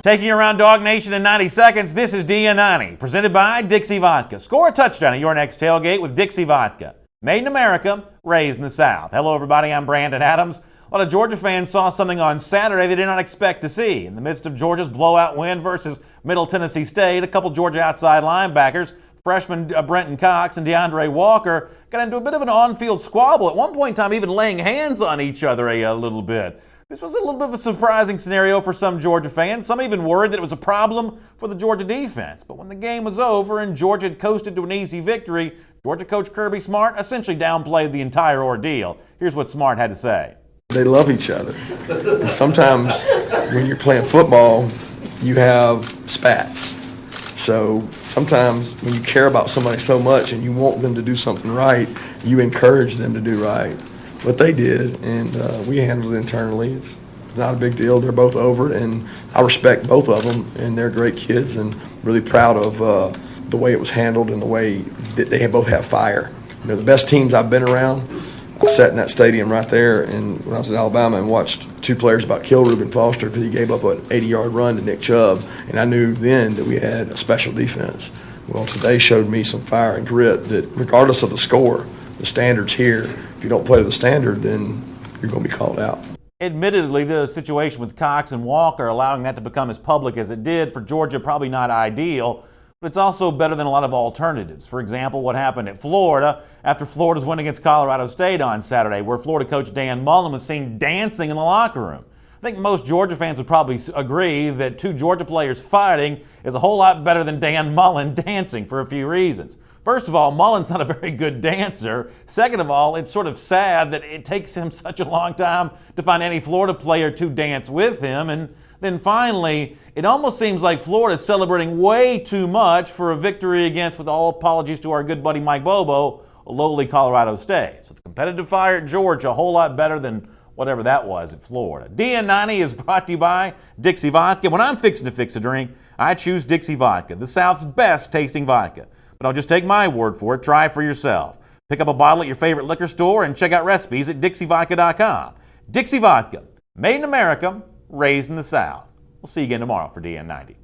Taking you around Dog Nation in 90 seconds, this is DN90, presented by Dixie Vodka. Score a touchdown at your next tailgate with Dixie Vodka. Made in America, raised in the South. Hello, everybody. I'm Brenton Adams. A lot of Georgia fans saw something on Saturday they did not expect to see. In the midst of Georgia's blowout win versus Middle Tennessee State, a couple Georgia outside linebackers, freshman Brenton and DeAndre Walker, got into a bit of an on-field squabble. At one point in time, even laying hands on each other a little bit. This was a little bit of a surprising scenario for some Georgia fans. Some even worried that it was a problem for the Georgia defense. But when the game was over and Georgia had coasted to an easy victory, Georgia coach Kirby Smart essentially downplayed the entire ordeal. Here's what Smart had to say. They love each other. And sometimes when you're playing football, you have spats. So sometimes when you care about somebody so much and you want them to do something right, you encourage them to do right. But they did, and we handled it internally. It's not a big deal. They're both over it, and I respect both of them, and they're great kids, and really proud of the way it was handled and the way that they both have fire. You know, the best teams I've been around, I sat in that stadium right there and when I was in Alabama and watched two players about kill Reuben Foster because he gave up an 80-yard run to Nick Chubb, and I knew then that we had a special defense. Well, today showed me some fire and grit that regardless of the score, the standard's here. If you don't play to the standard, then you're going to be called out. Admittedly, the situation with Cox and Walker allowing that to become as public as it did for Georgia probably not ideal, but it's also better than a lot of alternatives. For example, what happened at Florida after Florida's win against Colorado State on Saturday, where Florida coach Dan Mullen was seen dancing in the locker room. I think most Georgia fans would probably agree that two Georgia players fighting is a whole lot better than Dan Mullen dancing for a few reasons. First of all, Mullen's not a very good dancer. Second of all, it's sort of sad that it takes him such a long time to find any Florida player to dance with him. And then finally, it almost seems like Florida's celebrating way too much for a victory against, with all apologies to our good buddy Mike Bobo, a lowly Colorado State. So the competitive fire at Georgia, a whole lot better than whatever that was at Florida. DN90 is brought to you by Dixie Vodka. When I'm fixing to fix a drink, I choose Dixie Vodka, the South's best tasting vodka. But don't just take my word for it, try it for yourself. Pick up a bottle at your favorite liquor store and check out recipes at DixieVodka.com. Dixie Vodka, made in America, raised in the South. We'll see you again tomorrow for DN90.